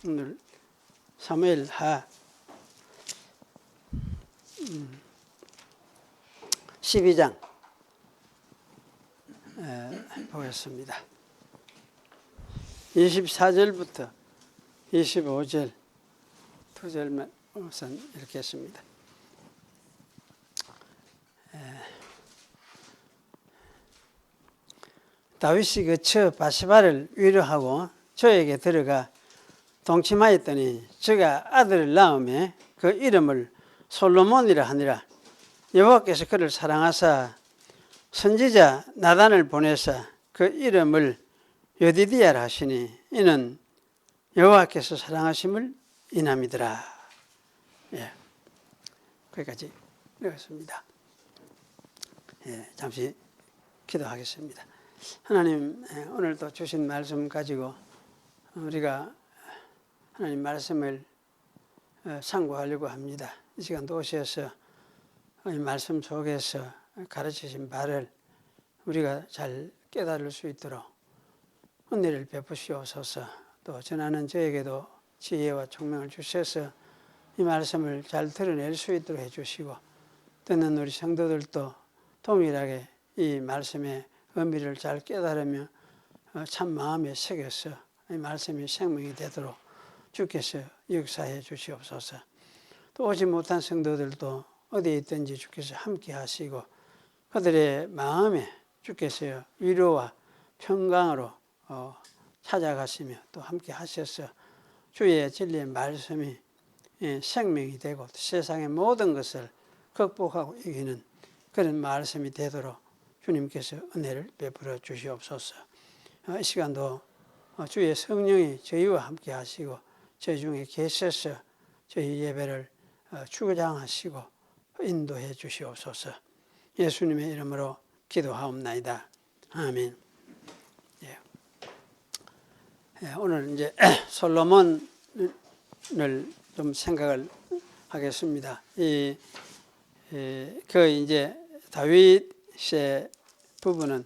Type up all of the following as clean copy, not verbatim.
오늘 사무엘하 12장 보겠습니다. 24절부터 25절 두 절만 우선 읽겠습니다. 다윗이 그 처 바세바를 위로하고 저에게 들어가 동침하였더니 저가 아들을 낳음에 그 이름을 솔로몬이라 하니라. 여호와께서 그를 사랑하사 선지자 나단을 보내사 그 이름을 여디디야라 하시니 이는 여호와께서 사랑하심을 인함이더라. 거기까지 읽었습니다. 잠시 기도하겠습니다. 하나님, 오늘도 주신 말씀 가지고 우리가 하나님 말씀을 상고하려고 합니다. 이 시간도 오셔서 이 말씀 속에서 가르치신 바를 우리가 잘 깨달을 수 있도록 은혜를 베푸시옵소서. 또 전하는 저에게도 지혜와 총명을 주셔서 이 말씀을 잘 드러낼 수 있도록 해주시고, 듣는 우리 성도들도 동일하게 이 말씀의 의미를 잘 깨달으며 참 마음에 새겨서 이 말씀이 생명이 되도록 주께서 역사해 주시옵소서. 또 오지 못한 성도들도 어디에 있든지 주께서 함께 하시고 그들의 마음에 주께서 위로와 평강으로 찾아가시며 또 함께 하셔서 주의 진리의 말씀이 생명이 되고 세상의 모든 것을 극복하고 이기는 그런 말씀이 되도록 주님께서 은혜를 베풀어 주시옵소서. 이 시간도 주의 성령이 저희와 함께 하시고 저희 중에 계셔서 저희 예배를 주장하시고 인도해 주시옵소서. 예수님의 이름으로 기도하옵나이다. 아멘. 오늘 이제 솔로몬을 좀 생각을 하겠습니다. 그 이제 다윗의 부분은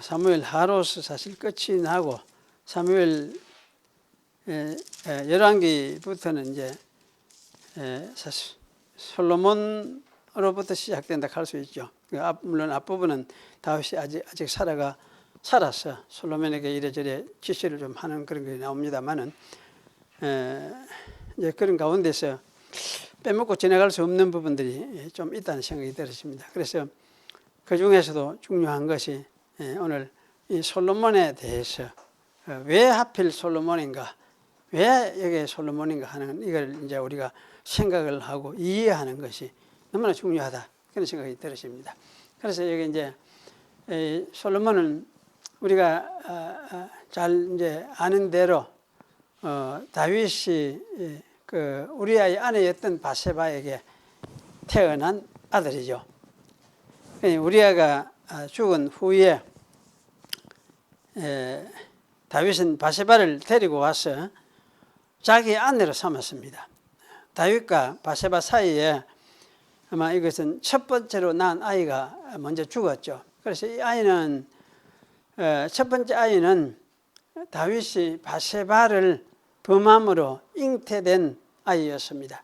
사무엘 하로서 사실 끝이 나고 사무엘 열왕기부터는 이제 사실 솔로몬으로부터 시작된다 할 수 있죠. 물론 앞부분은 다윗이 아직 살아서 솔로몬에게 이래저래 지시를 좀 하는 그런 게 나옵니다만은 이제 그런 가운데서 빼먹고 지나갈 수 없는 부분들이 좀 있다는 생각이 들었습니다. 그래서 그 중에서도 중요한 것이 오늘 이 솔로몬에 대해서 왜 하필 솔로몬인가, 왜 여기 솔로몬인가 하는 이걸 이제 우리가 생각을 하고 이해하는 것이 너무나 중요하다 그런 생각이 들었습니다. 그래서 여기 이제 솔로몬은 우리가 잘 이제 아는 대로 다윗이 그 우리아의 아내였던 바세바에게 태어난 아들이죠. 우리아가 죽은 후에 다윗은 바세바를 데리고 와서 자기 아내로 삼았습니다. 다윗과 바세바 사이에 아마 이것은 첫 번째로 낳은 아이가 먼저 죽었죠. 그래서 이 아이는 첫 번째 아이는 다윗이 바세바를 범함으로 잉태된 아이였습니다.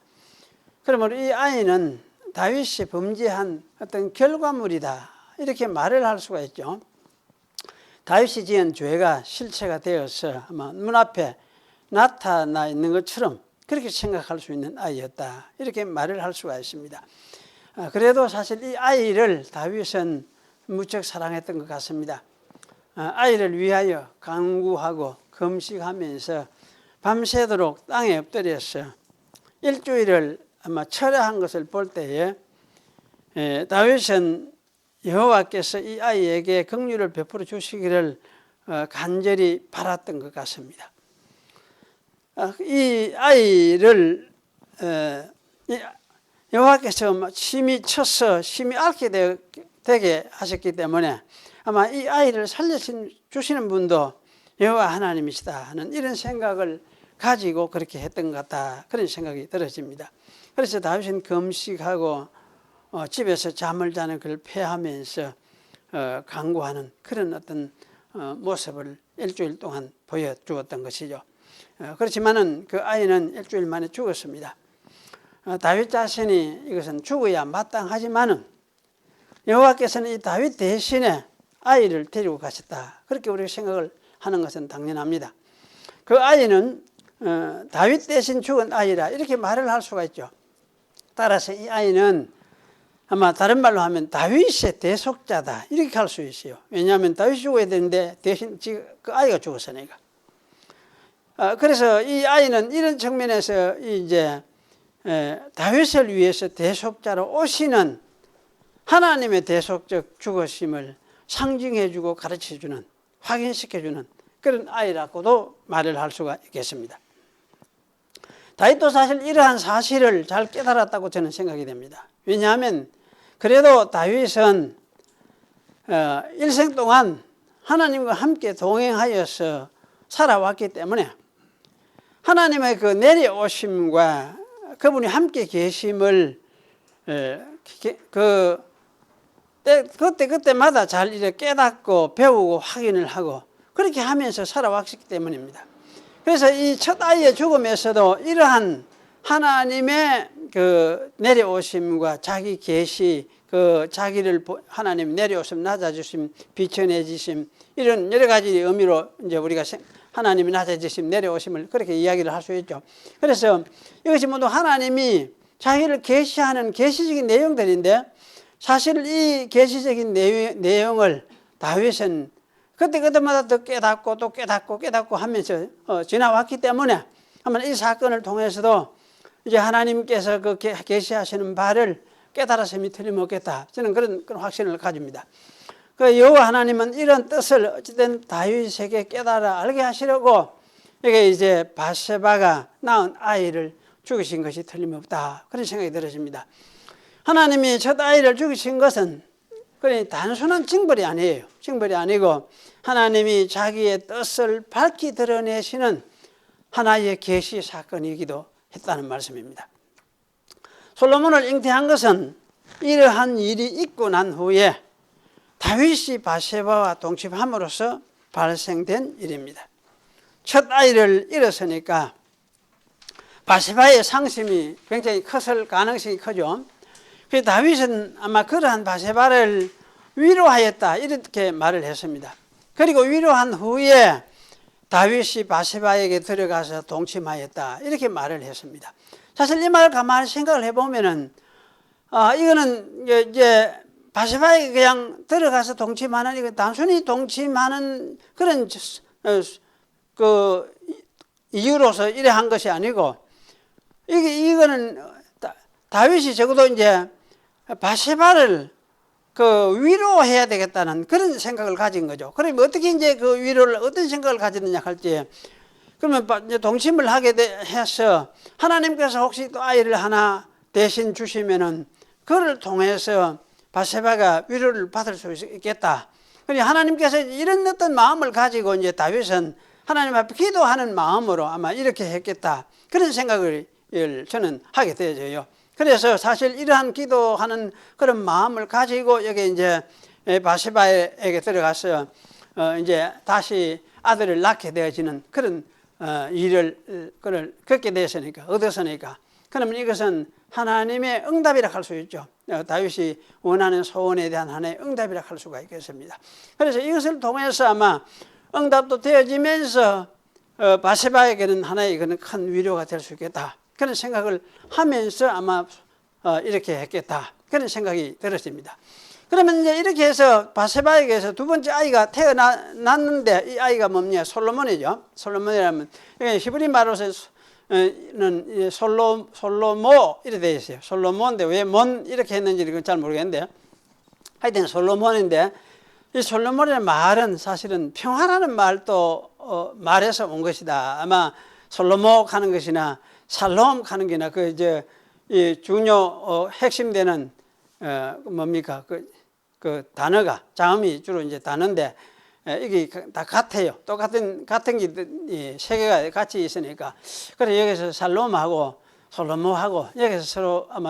그러므로 이 아이는 다윗이 범죄한 어떤 결과물이다 이렇게 말을 할 수가 있죠. 다윗이 지은 죄가 실체가 되어서 아마 눈앞에 나타나 있는 것처럼 그렇게 생각할 수 있는 아이였다 이렇게 말을 할 수가 있습니다. 그래도 사실 이 아이를 다윗은 무척 사랑했던 것 같습니다. 아이를 위하여 간구하고 금식하면서 밤새도록 땅에 엎드려서 일주일을 아마 철회한 것을 볼 때에 다윗은 여호와께서 이 아이에게 긍휼을 베풀어 주시기를 간절히 바랐던 것 같습니다. 이 아이를 여호와께서 심히 쳐서 심히 앓게 되게 하셨기 때문에 아마 이 아이를 살려주시는 분도 여호와 하나님이시다 하는 이런 생각을 가지고 그렇게 했던 것 같다 그런 생각이 들어집니다. 그래서 다윗은 금식하고 집에서 잠을 자는 걸 패하면서 간구하는 그런 어떤 모습을 일주일 동안 보여주었던 것이죠. 그렇지만은 그 아이는 일주일 만에 죽었습니다. 다윗 자신이 이것은 죽어야 마땅하지만은 여호와께서는 이 다윗 대신에 아이를 데리고 가셨다. 그렇게 우리가 생각을 하는 것은 당연합니다. 그 아이는 다윗 대신 죽은 아이라 이렇게 말을 할 수가 있죠. 따라서 이 아이는 아마 다른 말로 하면 다윗의 대속자다 이렇게 할 수 있어요. 왜냐하면 다윗이 죽어야 되는데 대신 그 아이가 죽었으니까. 그래서 이 아이는 이런 측면에서 이제 다윗을 위해서 대속자로 오시는 하나님의 대속적 죽으심을 상징해주고 가르쳐주는, 확인시켜주는 그런 아이라고도 말을 할 수가 있겠습니다. 다윗도 사실 이러한 사실을 잘 깨달았다고 저는 생각이 됩니다. 왜냐하면 그래도 다윗은 일생 동안 하나님과 함께 동행하여서 살아왔기 때문에 하나님의 그 내려오심과 그분이 함께 계심을 그때마다 잘 이렇게 깨닫고 배우고 확인을 하고 그렇게 하면서 살아왔기 때문입니다. 그래서 이 첫 아이의 죽음에서도 이러한 하나님의 그 내려오심과 자기 계시, 그 자기를 하나님 내려오심, 낮아주심, 비춰내주심 이런 여러 가지 의미로 이제 우리가 하나님이 낮아지심, 내려오심을 그렇게 이야기를 할 수 있죠. 그래서 이것이 모두 하나님이 자기를 계시하는 계시적인 내용들인데 사실 이 계시적인 내용을 다윗은 그때마다 더 깨닫고 또 깨닫고 하면서 지나왔기 때문에 아마 이 사건을 통해서도 이제 하나님께서 그 계시하시는 바를 깨달았음이 틀림없겠다. 저는 그런 확신을 가집니다. 그 여호와 하나님은 이런 뜻을 어쨌든 다윗에게 깨달아 알게 하시려고 이게 이제 바세바가 낳은 아이를 죽이신 것이 틀림없다. 그런 생각이 들어집니다. 하나님이 첫 아이를 죽이신 것은 그러니 단순한 징벌이 아니에요. 징벌이 아니고 하나님이 자기의 뜻을 밝히 드러내시는 하나의 계시 사건이기도 했다는 말씀입니다. 솔로몬을 잉태한 것은 이러한 일이 있고 난 후에 다윗이 바세바와 동침함으로써 발생된 일입니다. 첫 아이를 잃었으니까 바세바의 상심이 굉장히 컸을 가능성이 크죠. 그래서 다윗은 아마 그러한 바세바를 위로하였다 이렇게 말을 했습니다. 그리고 위로한 후에 다윗이 바세바에게 들어가서 동침하였다 이렇게 말을 했습니다. 사실 이 말을 가만히 생각을 해보면은 이거는 이제 바세바에게 그냥 들어가서 동침하는 이거 단순히 동침하는 그런 그 이유로서 이래 한 것이 아니고 이거는 다윗이 적어도 이제 바세바를 그 위로해야 되겠다는 그런 생각을 가진 거죠. 그러면 어떻게 이제 그 위로를 어떤 생각을 가지느냐 할지 그러면 동침을 하게 해서 하나님께서 혹시 또 아이를 하나 대신 주시면은 그를 통해서 바세바가 위로를 받을 수 있겠다. 그러니 하나님께서 이런 어떤 마음을 가지고 이제 다윗은 하나님 앞에 기도하는 마음으로 아마 이렇게 했겠다. 그런 생각을 저는 하게 되어져요. 그래서 사실 이러한 기도하는 그런 마음을 가지고 여기 이제 바세바에게 들어가서 이제 다시 아들을 낳게 되어지는 그런 일을 겪게 되었으니까 얻었으니까 그러면 이것은 하나님의 응답이라 할 수 있죠. 다윗이 원하는 소원에 대한 하나의 응답이라 할 수가 있겠습니다. 그래서 이것을 통해서 아마 응답도 되어지면서 바세바에게는 하나의 큰 위로가 될 수 있겠다. 그런 생각을 하면서 아마 이렇게 했겠다. 그런 생각이 들었습니다. 그러면 이제 이렇게 해서 바세바에게서 두 번째 아이가 태어났는데 이 아이가 뭡니까? 솔로몬이죠. 솔로몬이라면 히브리 말로서 는 솔로모 이렇게 되어 있어요. 솔로몬인데 왜 몬 이렇게 했는지 잘 모르겠는데 하여튼 솔로몬인데 이 솔로몬이라는 말은 사실은 평화라는 말도 말에서 온 것이다. 아마 솔로모 하는 것이나 살롬 하는 게나 그 이제 이 중요 핵심되는 뭡니까 그 단어가 자음이 주로 이제 단어인데 이게 다 같아요. 똑같은 게 세 개가 같이 있으니까 그래서 여기서 살롬하고 솔로몬하고 여기서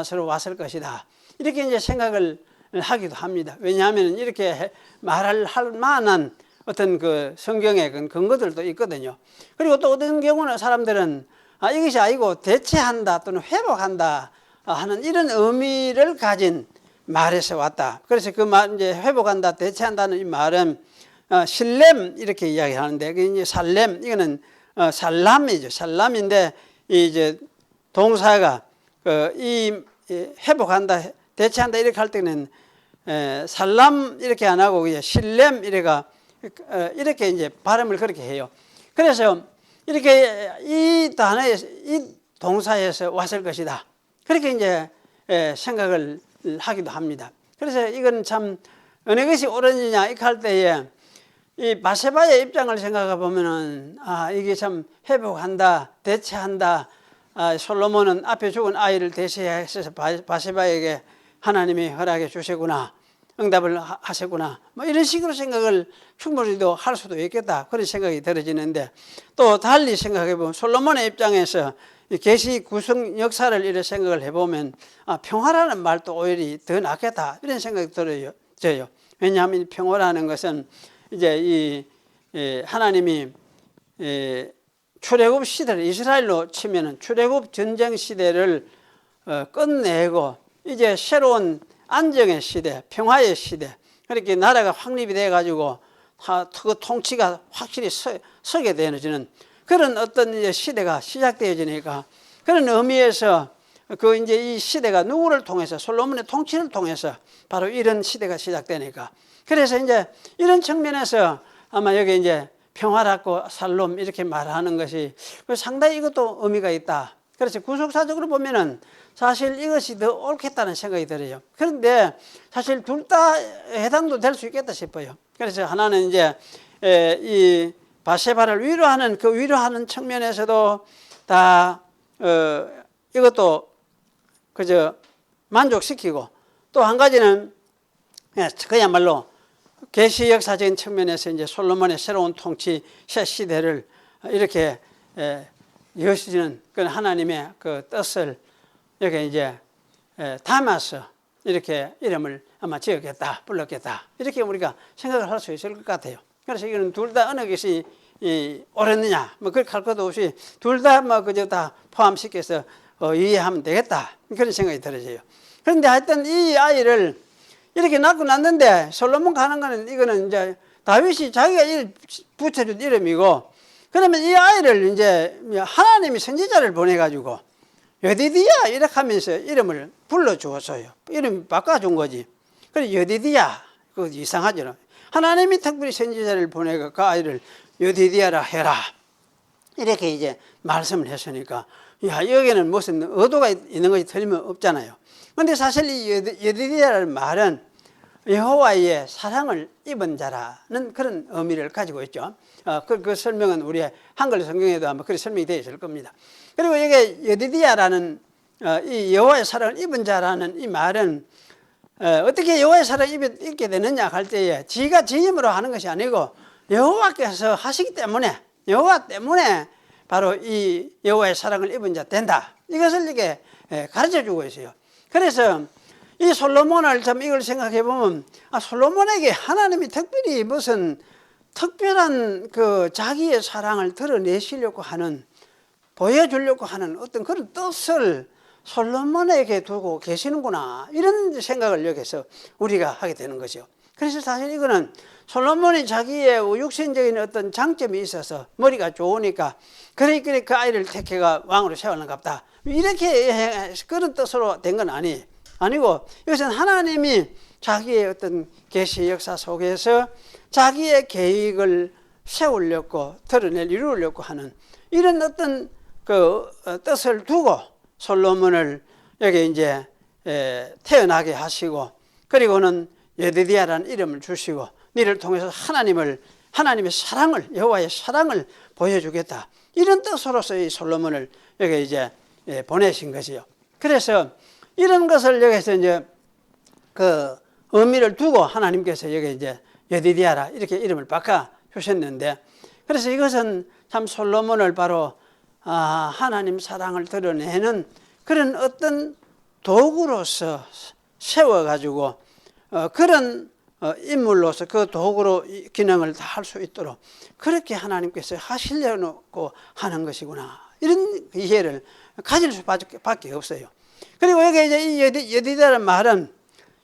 서로 왔을 것이다. 이렇게 이제 생각을 하기도 합니다. 왜냐하면 이렇게 말할 만한 어떤 그 성경의 그 근거들도 있거든요. 그리고 또 어떤 경우는 사람들은 이것이 아니고 대체한다 또는 회복한다 하는 이런 의미를 가진 말에서 왔다. 그래서 그 말 이제 회복한다, 대체한다는 이 말은 실렘 이렇게 이야기하는데 그 이제 살렘 이거는 살람이죠. 살람인데 이제 동사가 이 회복한다, 대체한다 이렇게 할 때는 살람 이렇게 안 하고 이제 실렘 이렇게 이제 발음을 그렇게 해요. 그래서 이렇게 이 단어에서 이 동사에서 왔을 것이다. 그렇게 이제 생각을 하기도 합니다. 그래서 이건 참 어느 것이 옳으느냐 이렇게 할 때에 이 바세바의 입장을 생각해 보면은 이게 참 회복한다, 대체한다. 솔로몬은 앞에 죽은 아이를 대체해서 바세바에게 하나님이 허락해 주시구나, 응답을 하셨구나, 뭐 이런 식으로 생각을 충분히도 할 수도 있겠다, 그런 생각이 들어지는데, 또 달리 생각해 보면 솔로몬의 입장에서 계시 구성 역사를 이렇게 생각을 해보면 평화라는 말도 오히려 더 낫겠다 이런 생각이 들어요. 왜냐하면 이 평화라는 것은 이제 이 하나님이 출애굽 시대를 이스라엘로 치면은 출애굽 전쟁 시대를 끝내고 이제 새로운 안정의 시대, 평화의 시대, 그렇게 나라가 확립이 돼 가지고 그 통치가 확실히 서게 되어지는 그런 어떤 이제 시대가 시작되어지니까, 그런 의미에서 그 이제 이 시대가 누구를 통해서, 솔로몬의 통치를 통해서 바로 이런 시대가 시작되니까, 그래서 이제 이런 측면에서 아마 여기 이제 평화롭고 살롬 이렇게 말하는 것이 상당히 이것도 의미가 있다. 그래서 구속사적으로 보면은 사실 이것이 더 옳겠다는 생각이 들어요. 그런데 사실 둘 다 해당도 될 수 있겠다 싶어요. 그래서 하나는 이제 이 바세바를 위로하는 그 위로하는 측면에서도 다 이것도 그저 만족시키고, 또 한 가지는 그야말로 계시 역사적인 측면에서 이제 솔로몬의 새로운 통치 새 시대를 이렇게 이어지는 그 하나님의 그 뜻을 여기 이제 담아서 이렇게 이름을 아마 지었겠다, 불렀겠다, 이렇게 우리가 생각을 할 수 있을 것 같아요. 그래서 이거는 둘 다 어느 것이 옳았느냐, 뭐 그렇게 할 것도 없이 둘 다 뭐 그저 다 포함시켜서 이해하면 되겠다, 그런 생각이 들어져요. 그런데 하여튼 이 아이를 이렇게 낳고 났는데, 솔로몬 가는 거는 이거는 이제 다윗이 자기가 붙여준 이름이고, 그러면 이 아이를 이제 하나님이 선지자를 보내가지고 여디디야 이렇게 하면서 이름을 불러주었어요. 이름 바꿔준 거지. 그래 여디디야, 그거 이상하죠. 하나님이 특별히 선지자를 보내가 그 아이를 여디디야라 해라, 이렇게 이제 말씀을 했으니까, 여기는 무슨 의도가 있는 것이 틀림없잖아요. 근데 사실 이 여디디야라는 말은 여호와의 사랑을 입은 자라는 그런 의미를 가지고 있죠. 그 설명은 우리의 한글 성경에도 아마 그렇게 설명이 되어 있을 겁니다. 그리고 여기 여디디야라는 이 여호와의 사랑을 입은 자라는 이 말은 어떻게 여호와의 사랑을 입게 되느냐 할 때에 지가 지 힘으로 하는 것이 아니고 여호와께서 하시기 때문에, 여호와 때문에 바로 이 여호와의 사랑을 입은 자 된다, 이것을 이게 가르쳐주고 있어요. 그래서 이 솔로몬을 참 이걸 생각해 보면 솔로몬에게 하나님이 특별히 무슨 특별한 그 자기의 사랑을 드러내시려고 하는, 보여주려고 하는 어떤 그런 뜻을 솔로몬에게 두고 계시는구나, 이런 생각을 여기서 우리가 하게 되는 거죠. 그래서 사실 이거는 솔로몬이 자기의 육신적인 어떤 장점이 있어서 머리가 좋으니까 그래 그 아이를 택해가 왕으로 세우는가 보다, 이렇게 그런 뜻으로 된 건 아니고, 이것은 하나님이 자기의 어떤 계시 역사 속에서 자기의 계획을 세우려고 이루려고 하는 이런 어떤 그 뜻을 두고 솔로몬을 여기 이제 태어나게 하시고, 그리고는 여디디야라는 이름을 주시고, 너를 통해서 하나님의 사랑을, 여호와의 사랑을 보여주겠다, 이런 뜻으로서 이 솔로몬을 여기 이제 보내신 것이요. 그래서 이런 것을 여기서 이제 그 의미를 두고 하나님께서 여기 이제 여디디야라 이렇게 이름을 바꿔 주셨는데, 그래서 이것은 참 솔로몬을 바로 하나님 사랑을 드러내는 그런 어떤 도구로서 세워가지고 그런 인물로서 그 도구로 기능을 다 할 수 있도록 그렇게 하나님께서 하시려고 하는 것이구나. 이런 이해를 가질 수밖에 없어요. 그리고 여기 이제 이 여디다라는 말은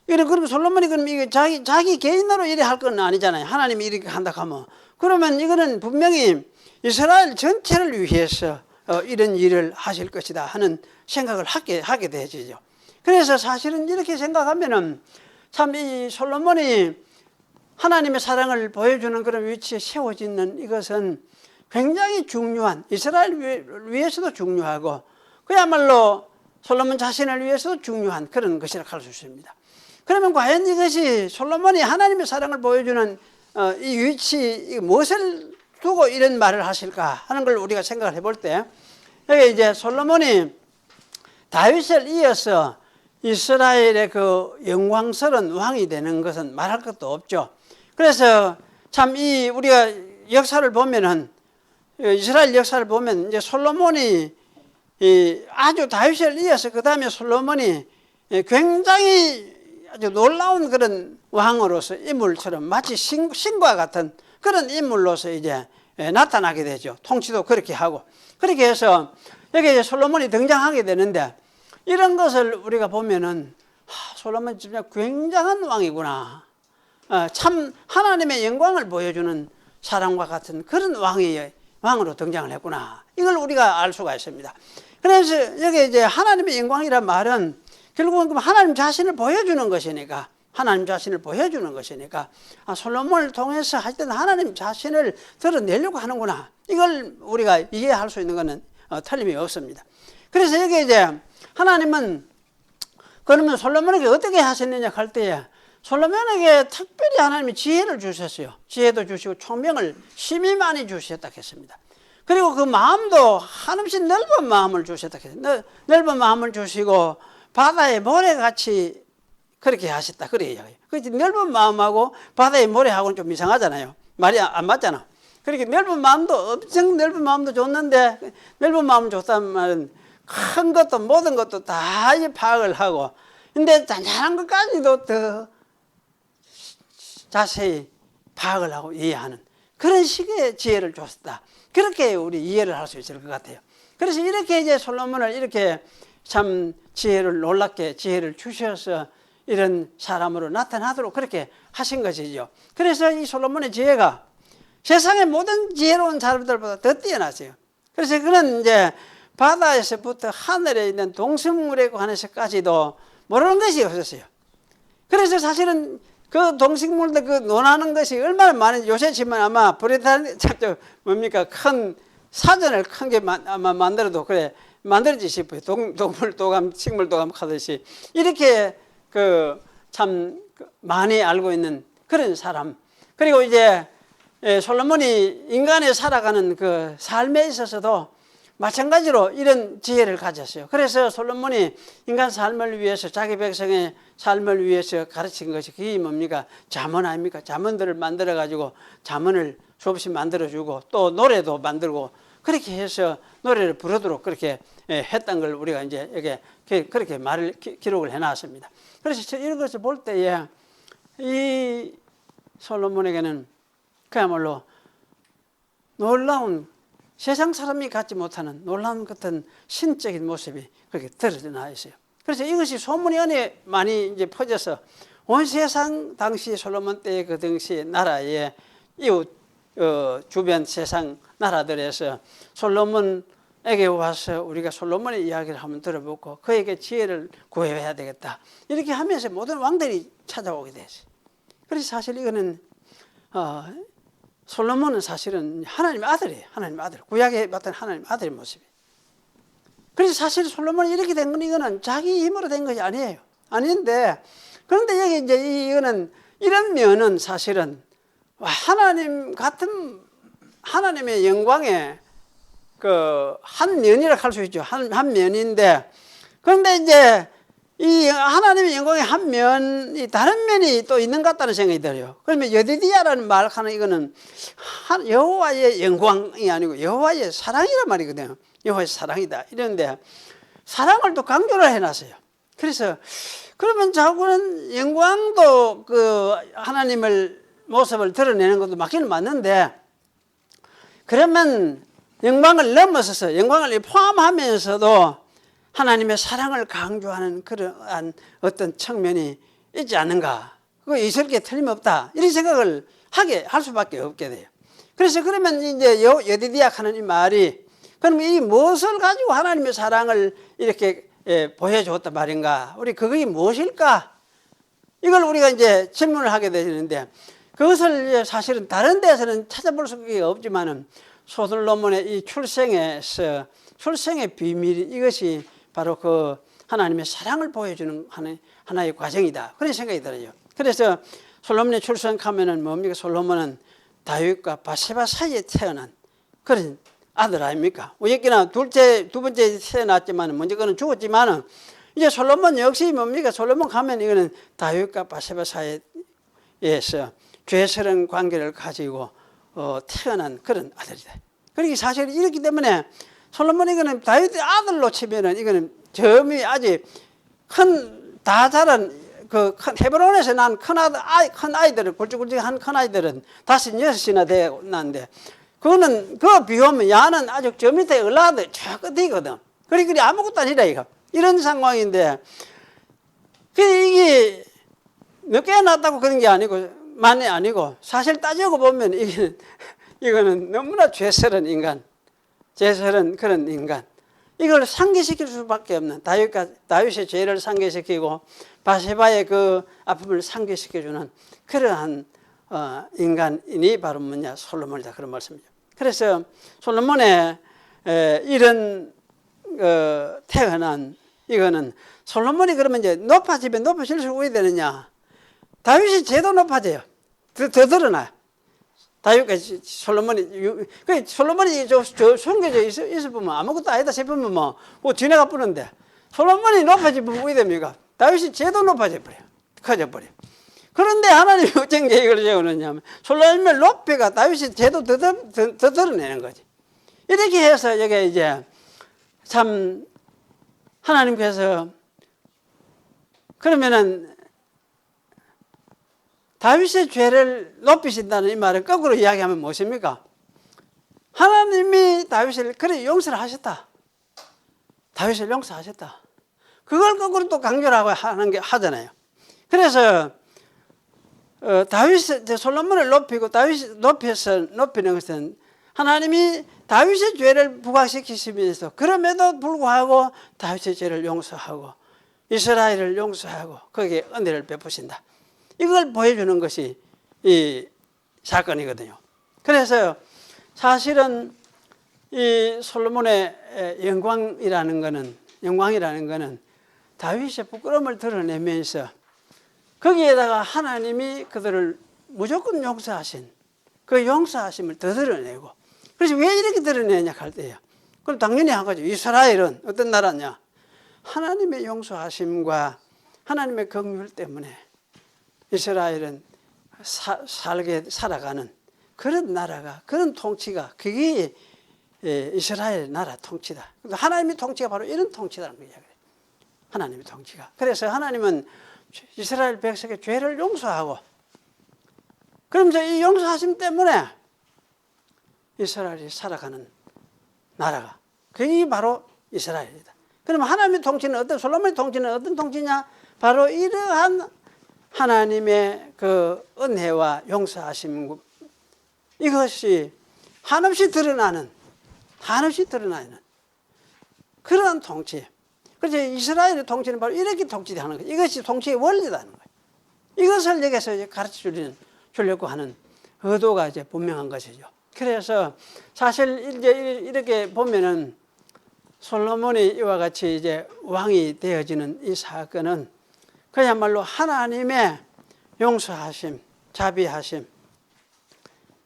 그러면 솔로몬이 그럼 이게 자기 개인으로 이래 할 건 아니잖아요. 하나님이 이렇게 한다 하면 그러면 이거는 분명히 이스라엘 전체를 위해서 이런 일을 하실 것이다 하는 생각을 하게 되죠. 그래서 사실은 이렇게 생각하면은 참 이 솔로몬이 하나님의 사랑을 보여주는 그런 위치에 세워지는 이것은 굉장히 중요한, 이스라엘 위해서도 중요하고 그야말로 솔로몬 자신을 위해서도 중요한 그런 것이라고 할 수 있습니다. 그러면 과연 이것이 솔로몬이 하나님의 사랑을 보여주는 이 위치, 무엇을 두고 이런 말을 하실까 하는 걸 우리가 생각을 해볼 때, 여기 이제 솔로몬이 다윗을 이어서 이스라엘의 그 영광스러운 왕이 되는 것은 말할 것도 없죠. 그래서 참 이 우리가 역사를 보면은, 이스라엘 역사를 보면 이제 솔로몬이 아주 다윗을 이어서 그 다음에 솔로몬이 굉장히 아주 놀라운 그런 왕으로서 인물처럼 마치 신과 같은 그런 인물로서 이제 나타나게 되죠. 통치도 그렇게 하고. 그렇게 해서 여기 이제 솔로몬이 등장하게 되는데 이런 것을 우리가 보면은 솔로몬이 진짜 굉장한 왕이구나. 참 하나님의 영광을 보여주는 사람과 같은 그런 왕으로 등장을 했구나. 이걸 우리가 알 수가 있습니다. 그래서 여기 이제 하나님의 영광이란 말은 결국은 하나님 자신을 보여주는 것이니까, 하나님 자신을 보여주는 것이니까, 솔로몬을 통해서 하여튼 하나님 자신을 드러내려고 하는구나. 이걸 우리가 이해할 수 있는 것은 틀림이 없습니다. 그래서 여기 이제 하나님은 그러면 솔로몬에게 어떻게 하셨느냐 할 때에 솔로몬에게 특별히 하나님이 지혜를 주셨어요. 지혜도 주시고 총명을 심히 많이 주셨다 했습니다. 그리고 그 마음도 한없이 넓은 마음을 주셨다 했어요. 넓은 마음을 주시고 바다의 모래같이 그렇게 하셨다. 그래 이야기해요. 그 넓은 마음하고 바다의 모래하고는 좀 이상하잖아요. 말이 안 맞잖아. 그렇게 넓은 마음도 엄청 넓은 마음도 좋는데 넓은 마음은 좋다는 말은 큰 것도 모든 것도 다 파악을 하고 근데 잔잔한 것까지도 더 자세히 파악을 하고 이해하는 그런 식의 지혜를 줬다. 그렇게 우리 이해를 할 수 있을 것 같아요. 그래서 이렇게 이제 솔로몬을 이렇게 참 놀랍게 지혜를 주셔서 이런 사람으로 나타나도록 그렇게 하신 것이죠. 그래서 이 솔로몬의 지혜가 세상의 모든 지혜로운 사람들보다 더 뛰어났어요. 그래서 그는 이제 바다에서부터 하늘에 있는 동식물에 관해서까지도 모르는 것이 없었어요. 그래서 사실은 그 동식물들 그 논하는 것이 얼마나 많은지 요새 지만 아마 브리타니아 뭡니까 큰 사전을 큰 게 아마 만들어도 그래 만들지 싶어요. 동물 도감, 식물 도감 하듯이 이렇게 그 참 많이 알고 있는 그런 사람. 그리고 이제 솔로몬이 인간이 살아가는 그 삶에 있어서도 마찬가지로 이런 지혜를 가졌어요. 그래서 솔로몬이 인간 삶을 위해서 자기 백성의 삶을 위해서 가르친 것이 그게 뭡니까? 잠언 아닙니까? 잠언들을 만들어 가지고 잠언을 수없이 만들어주고 또 노래도 만들고 그렇게 해서 노래를 부르도록 그렇게 했던 걸 우리가 이제 여기 그렇게 기록을 해놨습니다. 그래서 이런 것을 볼 때에 이 솔로몬에게는 그야말로 놀라운 세상 사람이 갖지 못하는 놀라운 같은 신적인 모습이 그렇게 드러나 있어요. 그래서 이것이 소문이 은혜 많이 이제 퍼져서 온 세상 당시 솔로몬 때의 그 당시 나라의 이웃 주변 세상 나라들에서 솔로몬에게 와서 우리가 솔로몬의 이야기를 한번 들어보고 그에게 지혜를 구해야 되겠다. 이렇게 하면서 모든 왕들이 찾아오게 됐어요. 그래서 사실 이거는 솔로몬은 사실은 하나님의 아들이에요. 하나님의 아들. 구약에 봤던 하나님의 아들의 모습이에요. 그래서 사실 솔로몬이 이렇게 된 건 이거는 자기 힘으로 된 것이 아니에요. 아닌데, 그런데 여기 이제 이거는 이런 면은 사실은 하나님 같은 하나님의 영광의 그 한 면이라 할 수 있죠. 한 면인데, 그런데 이제 이 하나님의 영광의 한 면이 다른 면이 또 있는 것 같다는 생각이 들어요. 그러면 여디디아라는 말하는 이거는 여호와의 영광이 아니고 여호와의 사랑이란 말이거든요. 여호와의 사랑이다. 이런데 사랑을 또 강조를 해놨어요. 그래서 그러면 자꾸는 영광도 그 하나님을 모습을 드러내는 것도 맞기는 맞는데, 그러면 영광을 넘어서서 영광을 포함하면서도 하나님의 사랑을 강조하는 그러한 어떤 측면이 있지 않는가? 그거 있을 게 틀림없다. 이런 생각을 할 수밖에 없게 돼요. 그래서 그러면 이제 여디디악 하는 이 말이, 그러면 이 무엇을 가지고 하나님의 사랑을 이렇게 보여줬단 말인가? 우리 그것이 무엇일까? 이걸 우리가 이제 질문을 하게 되는데, 그것을 이제 사실은 다른 데서는 찾아볼 수가 없지만은 솔로몬의 이 출생의 비밀, 이것이 바로 그 하나님의 사랑을 보여주는 하나의 과정이다. 그런 생각이 들어요. 그래서 솔로몬의 출생하면은 뭡니까? 솔로몬은 다윗과 바세바 사이에 태어난 그런 아들 아닙니까? 어쨌거나 두 번째 태어났지만 먼저 그는 죽었지만은, 이제 솔로몬 역시 뭡니까? 솔로몬 가면 이거는 다윗과 바세바 사이에서 죄스러운 관계를 가지고 태어난 그런 아들이다. 그러니까 사실 이렇기 때문에 솔로몬이 이거는 다윗의 아들로 치면은 이거는 점이 아직 다 자란 그 헤브론에서 난 큰 아이들은 굵직굵직한 큰 아이들은 5, 6이나 되었는데, 그거는 그 비하면 야는 아주 저 밑에 올라가도 저 끝이거든. 그러니까 아무것도 아니라 이런 상황인데, 이게 몇 개 났다고 그런 게 만이 아니고 사실 따지고 보면 이거는 너무나 죄스러운 인간, 죄스러운 그런 인간. 이걸 상기시킬 수밖에 없는, 다윗의 죄를 상기시키고 바세바의 그 아픔을 상기시켜주는 그러한 인간이니 바로 뭐냐? 솔로몬이다. 그런 말씀이죠. 그래서 솔로몬의 이런 태어난 이거는, 솔로몬이 그러면 이제 높아질 수 있어야 되느냐? 다윗이 죄도 높아져요. 더 드러나요. 다윗과 솔로몬이 숨겨져 있어 보면 아무것도 아니다 싶으면 뒤내가 뿌는데, 솔로몬이 높아지면 뭐 됩니까? 다윗이 죄도 높아져 버려요. 커져 버려요. 그런데 하나님이 어떤 계획을 세우느냐면, 솔로몬을 높이가 다윗이 죄도 더 드러내는 거지. 이렇게 해서 여기 이제 참 하나님께서, 그러면은 다윗의 죄를 높이신다는 이 말을 거꾸로 이야기하면 무엇입니까? 하나님이 다윗을 그래 용서를 하셨다. 다윗을 용서하셨다. 그걸 거꾸로 또 강조를 하잖아요. 그래서 솔로몬을 높이고 다윗을 높이는 것은 하나님이 다윗의 죄를 부각시키시면서, 그럼에도 불구하고 다윗의 죄를 용서하고 이스라엘을 용서하고 거기에 은혜를 베푸신다. 이걸 보여주는 것이 이 사건이거든요. 그래서 사실은 이 솔로몬의 영광이라는 거는 다윗의 부끄러움을 드러내면서 거기에다가 하나님이 그들을 무조건 용서하신 그 용서하심을 더 드러내고, 그래서 왜 이렇게 드러내냐 할 때요. 그럼 당연히 한 거죠. 이스라엘은 어떤 나라냐? 하나님의 용서하심과 하나님의 긍휼 때문에 이스라엘은 살아가는 그런 나라가, 그런 통치가, 그게 이스라엘 나라 통치다. 하나님의 통치가 바로 이런 통치라는 거예요. 하나님의 통치가. 그래서 하나님은 이스라엘 백성의 죄를 용서하고, 그러면서 이 용서하심 때문에 이스라엘이 살아가는 나라가, 그게 바로 이스라엘이다. 그러면 하나님의 통치는 솔로몬의 통치는 어떤 통치냐? 바로 이러한 하나님의 그 은혜와 용서하심, 이것이 한없이 드러나는 그러한 통치. 그래서 이스라엘의 통치는 바로 이렇게 통치하는 거예요. 이것이 통치의 원리라는 거예요. 이것을 여기서 이제 가르쳐 주려고 하는 의도가 이제 분명한 것이죠. 그래서 사실 이제 이렇게 보면은 솔로몬이 이와 같이 이제 왕이 되어지는 이 사건은 그야말로 하나님의 용서하심, 자비하심,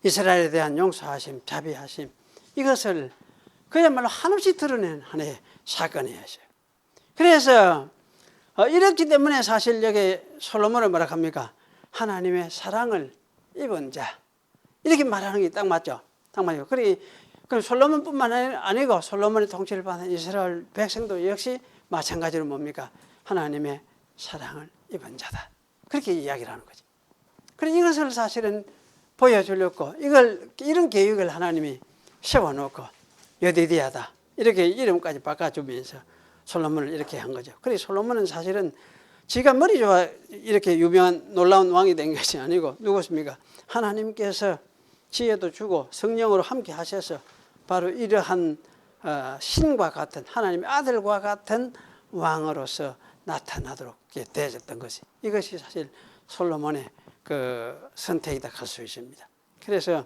이스라엘에 대한 용서하심, 자비하심, 이것을 그야말로 한없이 드러낸 하나의 사건이었어요. 그래서 이렇기 때문에 사실 여기 솔로몬을 뭐라 합니까? 하나님의 사랑을 입은 자, 이렇게 말하는 게 딱 맞죠? 딱 맞죠? 그럼 솔로몬뿐만 아니고 솔로몬의 통치를 받은 이스라엘 백성도 역시 마찬가지로 뭡니까? 하나님의 사랑을 입은 자다. 그렇게 이야기를 하는 거지. 그래서 이것을 사실은 보여주려고 이런 계획을 하나님이 세워놓고 여디디아다 이렇게 이름까지 바꿔주면서 솔로몬을 이렇게 한 거죠. 그래서 솔로몬은 사실은 지가 머리 좋아 이렇게 유명한 놀라운 왕이 된 것이 아니고 누구십니까? 하나님께서 지혜도 주고 성령으로 함께 하셔서 바로 이러한 신과 같은 하나님의 아들과 같은 왕으로서 나타나도록 되어졌던 것이 이것이 사실 솔로몬의 그 선택이다 할 수 있습니다. 그래서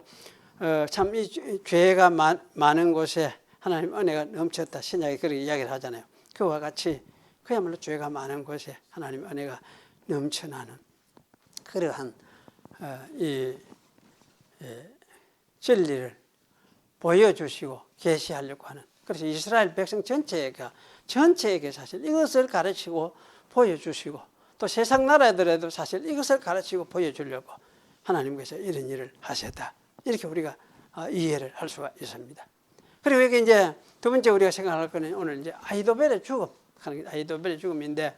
참 이 죄가 많은 곳에 하나님 은혜가 넘쳤다 신약에 그렇게 이야기를 하잖아요. 그와 같이 그야말로 죄가 많은 곳에 하나님 은혜가 넘쳐나는 그러한 이 진리를 보여주시고 계시하려고 하는 그래서 이스라엘 백성 전체에게 사실 이것을 가르치고 보여주시고 또 세상 나라들에도 사실 이것을 가르치고 보여주려고 하나님께서 이런 일을 하셨다. 이렇게 우리가 이해를 할 수가 있습니다. 그리고 여기 이제 두 번째 우리가 생각할 거는 오늘 이제 아히도벨의 죽음, 아히도벨의 죽음인데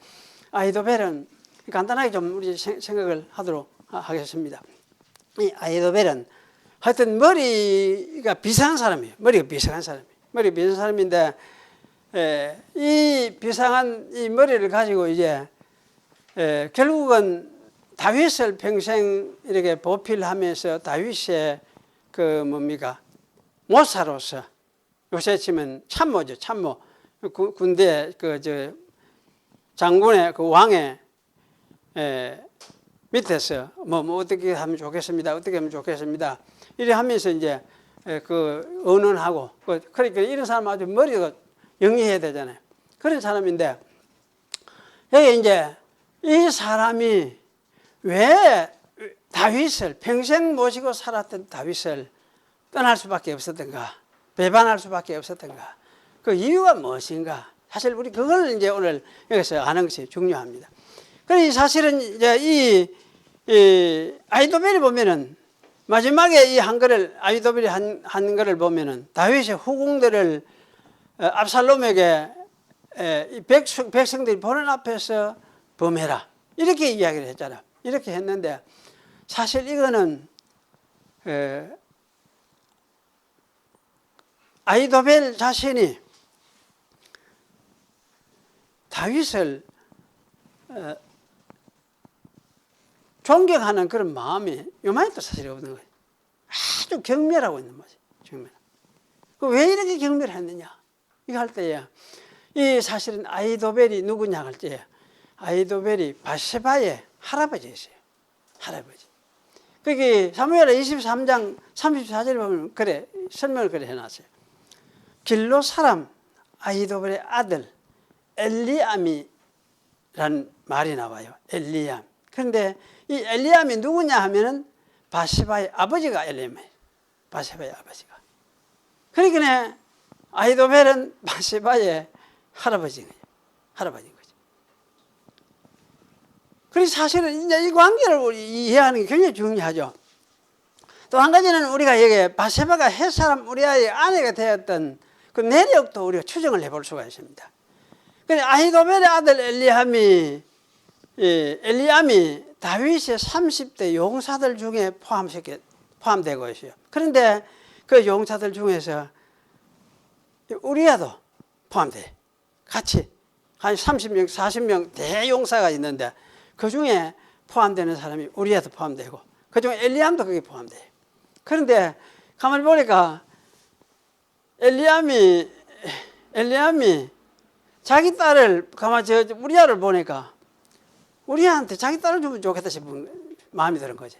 아히도벨은 간단하게 좀 우리 생각을 하도록 하겠습니다. 이 아히도벨은 하여튼 머리가 비상한 사람이에요. 머리가 비상한 사람인데 이 비상한 이 머리를 가지고 이제 결국은 다윗을 평생 이렇게 보필하면서 다윗의 그 뭡니까 모사로서 요새 치면 참모죠. 참모 군대 그 장군의 그 왕의 밑에서 뭐 어떻게 하면 좋겠습니다. 어떻게 하면 좋겠습니다. 이래 하면서 이제 그 언언하고 그러니까 이런 사람 아주 머리가 영리해야 되잖아요. 그런 사람인데 여기 이제 이 사람이 왜 다윗을 평생 모시고 살았던 다윗을 떠날 수밖에 없었던가 배반할 수밖에 없었던가 그 이유가 무엇인가 사실 우리 그걸 이제 오늘 여기서 아는 것이 중요합니다. 그래서 사실은 이제 이 아히도벨이 보면은 마지막에 이 한글을 아히도벨이 한 글을 보면은 다윗의 후궁들을 압살롬에게 이 백성들이 보는 앞에서 범해라 이렇게 이야기를 했잖아. 이렇게 했는데 사실 이거는 아히도벨 자신이 다윗을 존경하는 그런 마음이 요만해도 사실 없는 거예요. 아주 경멸하고 있는 거지. 왜 이렇게 경멸했느냐? 이거 할 때에 이 사실은 아히도벨이 누구냐 할 때에 아히도벨이 바세바의 할아버지였어요. 할아버지. 거기 사무엘 23장 34절에 보면 그래 설명을 그래 해놨어요. 길로 사람 아히도벨의 아들 엘리암이라는 말이 나와요. 엘리암. 그런데 이 엘리암이 누구냐 하면은 바세바의 아버지가 엘리암이에요. 바세바의 아버지가. 그러니까 아히도벨은 바세바의 할아버지인 거죠. 그래서 사실은 이제 이 관계를 이해하는 게 굉장히 중요하죠. 또 한 가지는 우리가 여기 바세바가 햇사람 우리아의 아내가 되었던 그 내력도 우리가 추정을 해볼 수가 있습니다. 그런데 아히도벨의 아들 엘리암이 다윗의 30대 용사들 중에 포함되고 있어요. 그런데 그 용사들 중에서 우리아도 포함돼요. 같이 한 30명, 40명 대용사가 있는데 그 중에 포함되는 사람이 우리아도 포함되고 그 중에 엘리암도 거기 포함돼요. 그런데 가만히 보니까 엘리암이 자기 딸을 가만히 우리아를 보니까 우리아한테 자기 딸을 주면 좋겠다 싶은 마음이 드는 거지.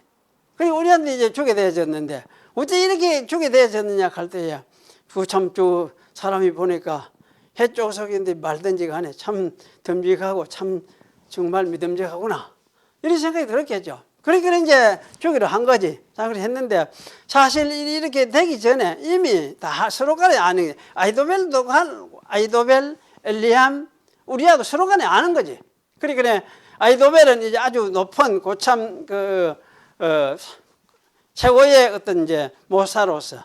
그리고 우리한테 이제 주게 되어졌는데 어떻게 이렇게 주게 되어졌느냐 할 때야 참 사람이 보니까 해쪽석인데 말든지 간에 참 듬직하고 참 정말 믿음직하구나 이런 생각이 들었겠죠. 그러니까 이제 주기로 한 거지. 자, 그렇게 했는데 사실 이렇게 되기 전에 이미 다 서로 간에 아는 게 아히도벨, 엘리암, 우리아도 서로 간에 아는 거지. 그러니까 아히도벨은 이제 아주 높은 고참 최고의 어떤 이제 모사로서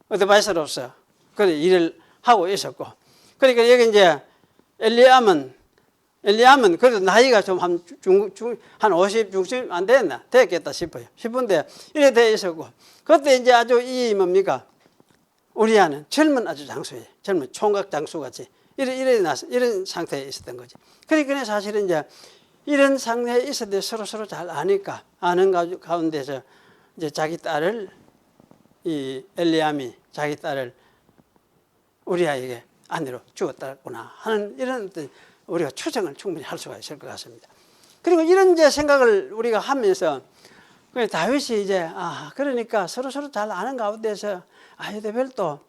어드바이서로서 그 일을 하고 있었고, 그러니까 여기 이제 엘리암은 엘리암은 그래도 나이가 좀 한 50 중심 안 됐나? 됐겠다 싶어요. 싶은데 이래 돼 있었고, 그때 이제 아주 이 뭡니까? 우리아는 젊은 아주 장수예요. 젊은 총각 장수 같이 이런 상태에 있었던 거지. 그러니까 사실은 이제 이런 상태에 있을 때 서로 잘 아니까 아는 가운데서 이제 자기 딸을 이 엘리암이 자기 딸을 우리아에게 아내로 주었다구나 하는 이런 어떤 우리가 추정을 충분히 할 수가 있을 것 같습니다. 그리고 이런 이제 생각을 우리가 하면서 다윗이 이제 그러니까 서로 잘 아는 가운데서 아히도벨도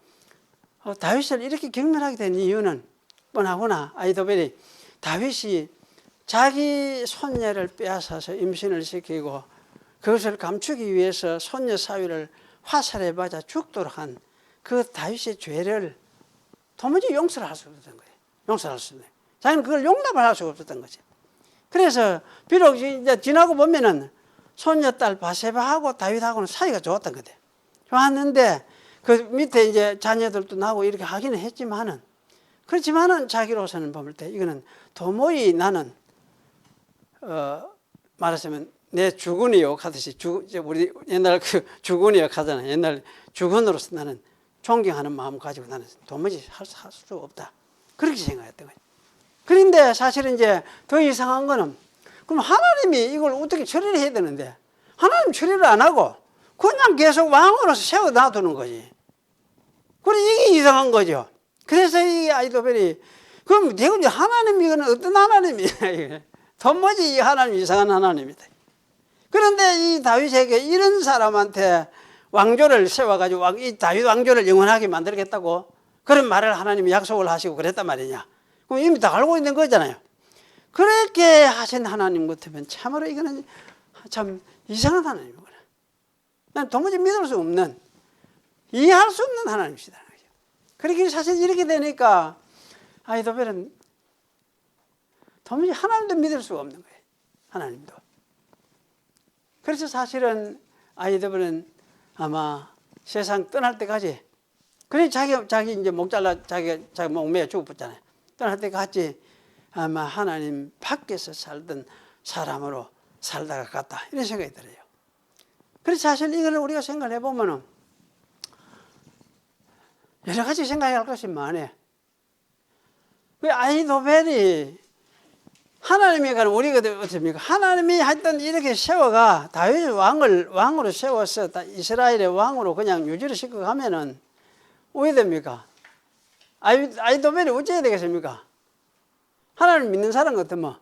다윗을 이렇게 경멸하게 된 이유는 뻔하구나. 아히도벨이 다윗이 자기 손녀를 빼앗아서 임신을 시키고 그것을 감추기 위해서 손녀 사위를 화살에 맞아 죽도록 한 그 다윗의 죄를 도무지 용서를 할 수 없었던 거예요. 용서할 수 없는. 자기는 그걸 용납을 할 수가 없었던 거지. 그래서 비록 이제 지나고 보면은 손녀딸 바세바하고 다윗하고는 사이가 좋았던 거대. 좋았는데 그 밑에 이제 자녀들도 나고 이렇게 하기는 했지만은 그렇지만은 자기로서는 볼 때 이거는 도무지 나는 말하자면 내 주군이요 하듯이 우리 옛날 그 주군이요 하잖아요. 옛날 주군으로서 나는 존경하는 마음 가지고 나는 도무지 할 수 없다. 그렇게 생각했던 거예요. 그런데 사실은 이제 더 이상한 거는 그럼 하나님이 이걸 어떻게 처리를 해야 되는데 하나님 처리를 안 하고 그냥 계속 왕으로서 세워 놔두는 거지. 그래 이게 이상한 거죠. 그래서 이 아히도벨이 그럼 대체 하나님 이거는 어떤 하나님이야? 도무지 이 하나님 이상한 하나님이다. 그런데 이 다윗에게 이런 사람한테 왕조를 세워가지고 이 다윗 왕조를 영원하게 만들겠다고 그런 말을 하나님이 약속을 하시고 그랬단 말이냐. 그럼 이미 다 알고 있는 거잖아요. 그렇게 하신 하나님 같으면 참으로 이거는 참 이상한 하나님이구나. 난 도무지 믿을 수 없는, 이해할 수 없는 하나님이시다. 그렇게 사실 이렇게 되니까 아히도벨은 도무지 하나님도 믿을 수가 없는 거예요. 하나님도. 그래서 사실은 아히도벨은 아마 세상 떠날 때까지, 그래 자기 이제 목 잘라 자기 목매어 죽었잖아요. 떠날 때까지 아마 하나님 밖에서 살던 사람으로 살다가 갔다 이런 생각이 들어요. 그래서 사실 이걸 우리가 생각을 해보면은 여러 가지 생각할 것이 많아요. 그 아히도벨이 하나님이 가는 우리가 어떻습니까? 하나님이 하여튼 이렇게 세워가 다윗 왕으로 세워서 이스라엘의 왕으로 그냥 유지를 시키고 가면은 왜 됩니까? 아히도벨이 어찌해야 되겠습니까? 하나님 믿는 사람 같으면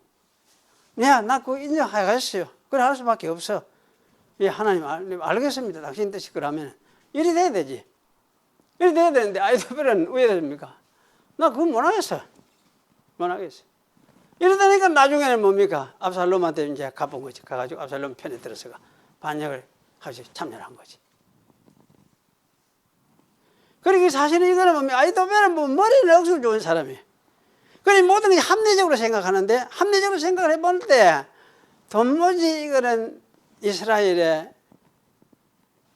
나 그거 인정하겠어요. 그래 할 수밖에 없어. 예, 하나님 알겠습니다. 당신 뜻이 그러면 이리 돼야 되지. 이리 돼야 되는데 아히도벨은 왜 됩니까? 나 그거 못 하겠어. 이러다니까 나중에는 뭡니까? 압살롬한테 이제 가본 거지. 가가지고 압살롬 편에 들어서가 반역을 하시 참여한 거지. 그러니까 사실은 이거는 뭡니까? 아히도벨은 뭐 머리는 억수로 좋은 사람이에요. 그래 모든 게 합리적으로 생각하는데 합리적으로 생각을 해볼 때 도무지 이거는 이스라엘의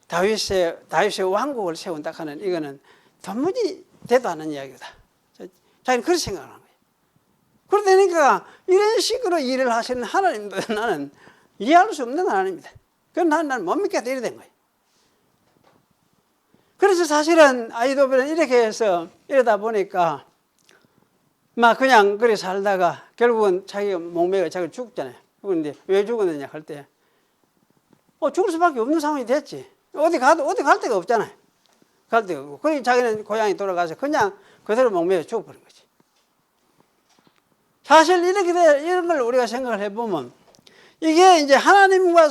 다윗의 왕국을 세운다 하는 이거는 도무지 되도 않는 이야기다. 자기는 그렇게 생각을 하는 거예요. 그러니까 이런 식으로 일을 하시는 하나님도 나는 이해할 수 없는 하나님이다. 그건 나는 못 믿겠다 이래 된 거예요. 그래서 사실은 아히도벨은 이렇게 해서 이러다 보니까 막 그냥 그래 살다가 결국은 자기가 목매가 자기가 죽잖아요. 그런데 왜 죽었느냐 할 때 죽을 수밖에 없는 상황이 됐지. 어디 갈 데가 없잖아요. 갈 데가 없고. 그러니 자기는 고향에 돌아가서 그냥 그대로 목매어 죽어버린 거지. 사실 이런 걸 우리가 생각을 해보면 이게 이제 하나님과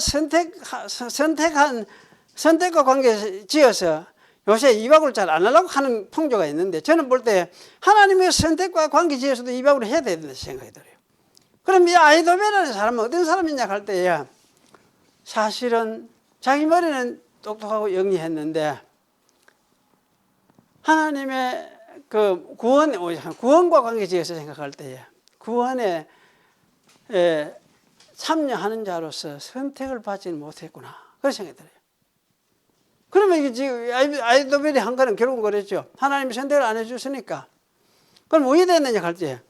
선택과 관계 지어서 요새 이박을 잘 안 하려고 하는 풍조가 있는데 저는 볼 때 하나님의 선택과 관계 지어서도 이박을 해야 된다는 생각이 들어요. 그럼 이 아히도벨이라는 사람은 어떤 사람이냐 할 때야 사실은 자기 머리는 똑똑하고 영리했는데 하나님의 그 구원과 관계 지어서 생각할 때에 구원에 참여하는 자로서 선택을 받지는 못했구나. 그런 생각이 들어요. 그러면 이게 지금 아히도벨이 한 거는 결국은 그랬죠. 하나님이 선택을 안 해줬으니까. 그럼 왜 됐느냐 할 때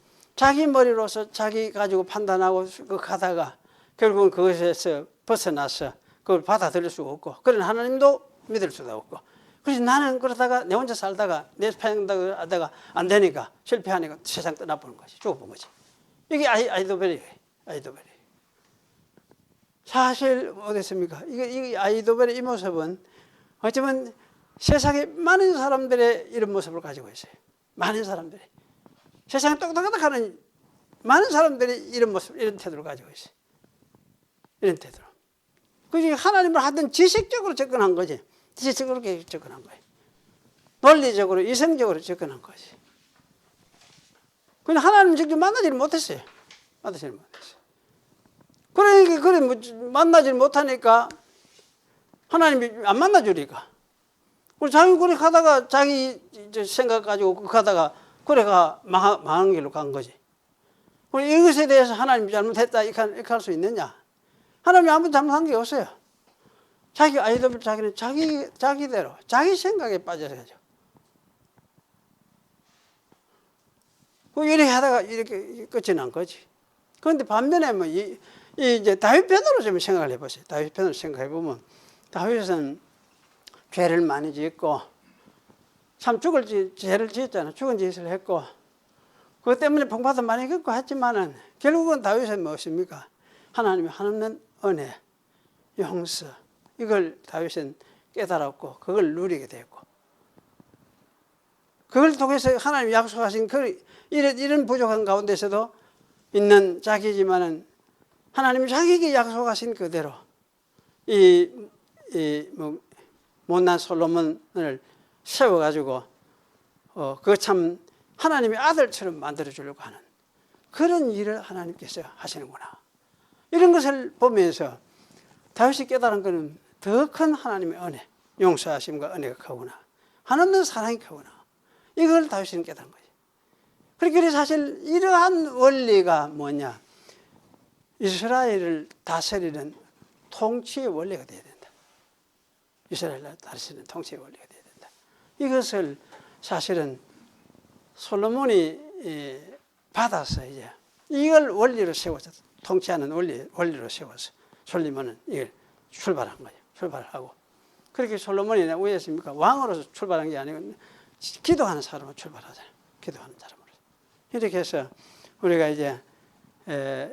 자기 머리로서 자기 가지고 판단하고 가다가 결국은 그것에서 벗어나서 그걸 받아들일 수가 없고, 그런 하나님도 믿을 수도 없고, 그래서 나는 그러다가 내 혼자 살다가 내 편한다고 하다가 안 되니까 실패하니까 세상 떠나보는 거지. 죽어본 거지. 이게 아이도벨이에요. 아이도벨이. 사실 어땠습니까? 이 아이도벨의 이 모습은 어쩌면 세상에 많은 사람들의 이런 모습을 가지고 있어요. 많은 사람들이. 세상에 똑똑하다 하는 많은 사람들이 이런 모습, 이런 태도를 가지고 있어요. 이런 태도로. 그게 하나님을 하여튼 지식적으로 접근한 거지. 지식적으로 접근한 거예요. 논리적으로, 이성적으로 접근한 거지. 근데 하나님 직접 만나지를 못했어요. 만나지를 못했어요. 그러니까, 만나지를 못하니까 하나님이 안 만나주니까. 그리고 자기 그래 가다가 자기 생각 가지고 가다가 그래가 망한 길로 간 거지. 그리고 이것에 대해서 하나님이 잘못했다 이렇게 할 수 있느냐? 하나님이 아무도 잘못한 게 없어요. 자기 아이들 자기는 자기대로 자기 생각에 빠져서죠. 이렇게 하다가 이렇게 끝이 난 거지. 그런데 반면에 뭐 이제 다윗 편으로 좀 생각을 해보세요. 다윗 편으로 생각해 보면 다윗은 죄를 많이 짓고 참 죄를 지었잖아. 죽은 짓을 했고 그것 때문에 봉파도 많이 겪고 했지만은 결국은 다윗은 무엇입니까? 하나님의 한없는 은혜, 용서 이걸 다윗은 깨달았고 그걸 누리게 됐고 그걸 통해서 하나님이 약속하신 이런 부족한 가운데서도 있는 자기지만은 하나님이 자기에게 약속하신 그대로 못난 솔로몬을 세워가지고 그 참 하나님의 아들처럼 만들어 주려고 하는 그런 일을 하나님께서 하시는구나. 이런 것을 보면서 다윗이 깨달은 것은 더 큰 하나님의 은혜, 용서하심과 은혜가 크구나. 하나님의 사랑이 크구나. 이걸 다윗은 깨달은 거지. 그러니까 사실 이러한 원리가 뭐냐. 이스라엘을 다스리는 통치의 원리가 되어야 된다. 이스라엘을 다스리는 통치의 원리가 되어야 된다. 이것을 사실은 솔로몬이 받아서 이제 이걸 원리로 세워서 통치하는 원리로 세워서 솔로몬은 이걸 출발한 거예요. 출발하고 그렇게 솔로몬이 왜 했습니까? 왕으로서 출발한 게 아니고 기도하는 사람으로 출발하잖아요. 기도하는 사람으로. 이렇게 해서 우리가 이제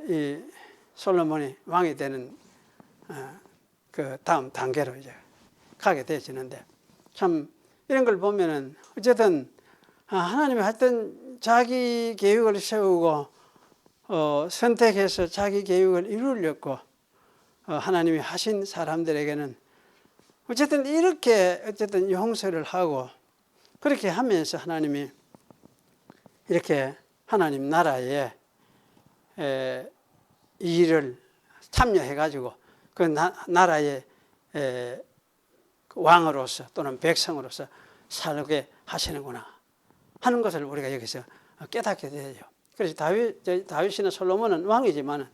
이 솔로몬이 왕이 되는 그 다음 단계로 이제 가게 되어지는데 참 이런 걸 보면은 어쨌든 하나님이 하여튼 자기 계획을 세우고 선택해서 자기 계획을 이루려고 하나님이 하신 사람들에게는 어쨌든 이렇게 어쨌든 용서를 하고 그렇게 하면서 하나님이 이렇게 하나님 나라에 일을 참여해가지고 그 나라의 왕으로서 또는 백성으로서 살게 하시는구나 하는 것을 우리가 여기서 깨닫게 되죠. 그래서 다윗이나 솔로몬은 왕이지만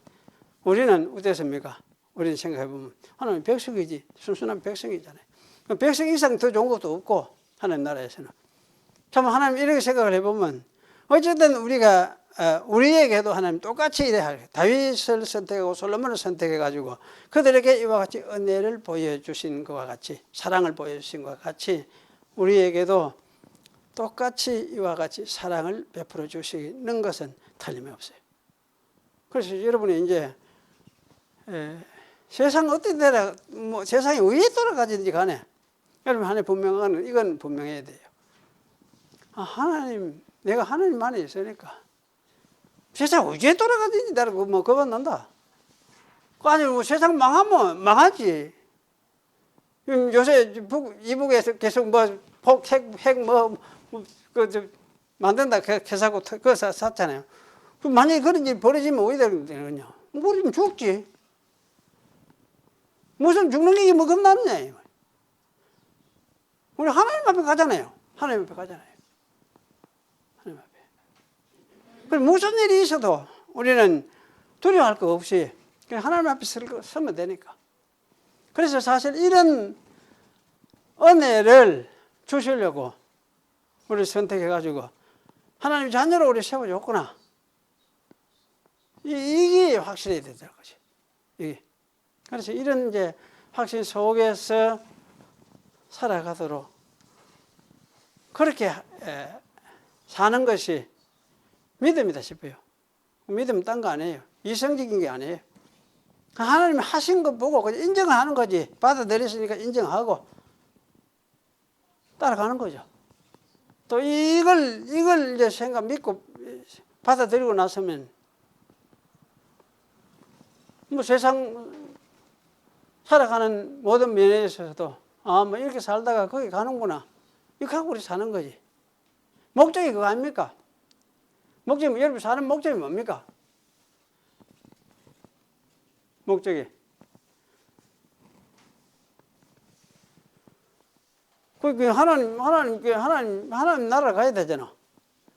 우리는 어땠습니까? 우리는 생각해보면 하나님 백성이지 순수한 백성이잖아요. 백성 이상 더 좋은 것도 없고 하나님 나라에서는 참 하나님 이렇게 생각을 해보면 어쨌든 우리에게도 하나님 똑같이 이래 할 다윗을 선택하고 솔로몬을 선택해가지고 그들에게 이와 같이 은혜를 보여주신 것과 같이 사랑을 보여주신 것과 같이 우리에게도 똑같이 이와 같이 사랑을 베풀어 주시는 것은 틀림이 없어요. 그래서 여러분이 이제 세상 어떤 데라 세상이 왜 돌아가든지 간에 여러분 하나님 분명한 이건 분명해야 돼요. 하나님 내가 하나님 안에 있으니까 세상 어디에 돌아가든지 나를 그만난다. 아니 세상 망하면 망하지. 요새 이북에서 계속 핵 만든다 개사고 그거 샀잖아요. 만약에 그런 일 벌어지면 어디 되거든요. 우리는 죽지. 무슨 죽는 게 뭐 겁나느냐. 우리 하나님 앞에 가잖아요. 하나님 앞에 가잖아요. 하나님 앞에. 그럼 무슨 일이 있어도 우리는 두려워할 거 없이 그냥 하나님 앞에 서면 되니까. 그래서 사실 이런 은혜를 주시려고 우리를 선택해가지고 하나님 자녀로 우리 세워줬구나. 이게 확실해야 되더라고요. 이게. 그래서 이런 이제 확신 속에서 살아가도록 그렇게 사는 것이 믿음이다 싶어요. 믿음은 딴 거 아니에요. 이성적인 게 아니에요. 하나님이 하신 거 보고 그냥 인정하는 거지. 받아들였으니까 인정하고 따라가는 거죠. 또 이걸 이제 믿고 받아들이고 나서면 뭐 세상 살아가는 모든 면에 있어서도 뭐 이렇게 살다가 거기 가는구나. 이렇게 하고 우리 사는 거지. 목적이 그거 아닙니까? 목적이, 여러분 사는 목적이 뭡니까? 목적이. 그 하나님 나라 가야 되잖아.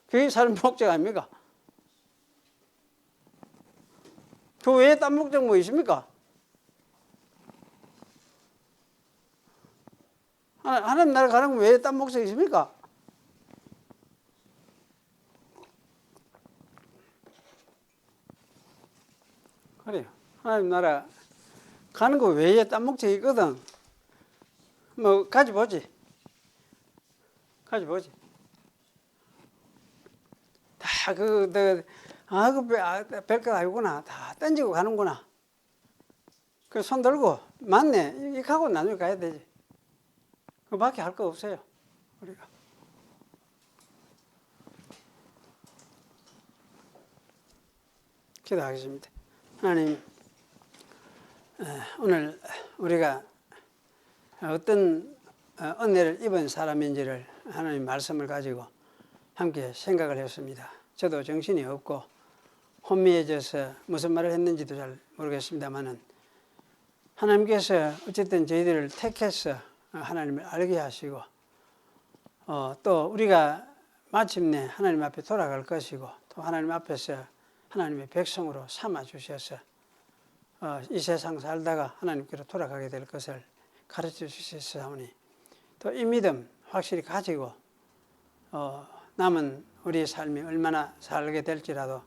그게 사는 목적 아닙니까? 그 외에 딴 목적 뭐 있습니까? 하나님 나라 가는 거 외에 딴 목적 있습니까? 그래요. 하나님 나라 가는 거 외에 딴 목적이 있거든. 뭐 가지보지. 다 별거 아니구나. 다 던지고 가는구나. 그 손 들고 맞네. 이렇게 하고 나중에 가야 되지. 그밖에 할 거 없어요. 우리가. 기도하겠습니다. 하나님, 오늘 우리가 어떤 은혜를 입은 사람인지를 하나님 말씀을 가지고 함께 생각을 했습니다. 저도 정신이 없고 혼미해져서 무슨 말을 했는지도 잘 모르겠습니다만은 하나님께서 어쨌든 저희들을 택해서 하나님을 알게 하시고 또 우리가 마침내 하나님 앞에 돌아갈 것이고 또 하나님 앞에서 하나님의 백성으로 삼아 주셔서 이 세상 살다가 하나님께로 돌아가게 될 것을 가르쳐 주셨사오니 또 이 믿음 확실히 가지고 남은 우리의 삶이 얼마나 살게 될지라도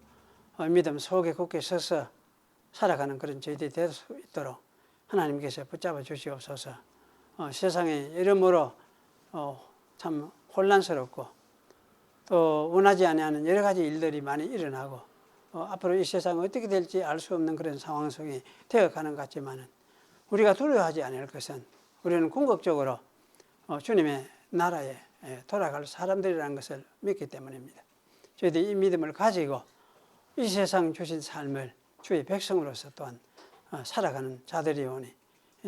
믿음 속에 굳게 서서 살아가는 그런 저희들이 될 수 있도록 하나님께서 붙잡아 주시옵소서. 세상에 여러모로 참 혼란스럽고 또 원하지 않는 여러 가지 일들이 많이 일어나고 앞으로 이 세상이 어떻게 될지 알 수 없는 그런 상황 속에 되어가는 것 같지만은 우리가 두려워하지 않을 것은 우리는 궁극적으로 주님의 나라에 돌아갈 사람들이라는 것을 믿기 때문입니다. 저희들이 이 믿음을 가지고 이 세상 주신 삶을 주의 백성으로서 또한 살아가는 자들이 오니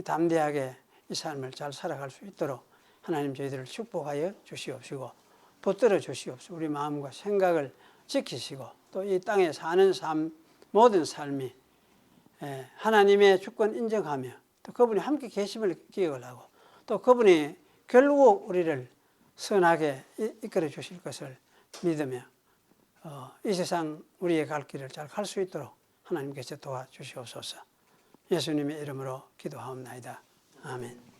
담대하게 이 삶을 잘 살아갈 수 있도록 하나님 저희들을 축복하여 주시옵시고 붙들어 주시옵시고 우리 마음과 생각을 지키시고 또 이 땅에 사는 삶 모든 삶이 하나님의 주권 인정하며 또 그분이 함께 계심을 기억을 하고 또 그분이 결국 우리를 선하게 이끌어 주실 것을 믿으며 이 세상 우리의 갈 길을 잘 갈 수 있도록 하나님께서 도와주시옵소서. 예수님의 이름으로 기도하옵나이다. 아멘.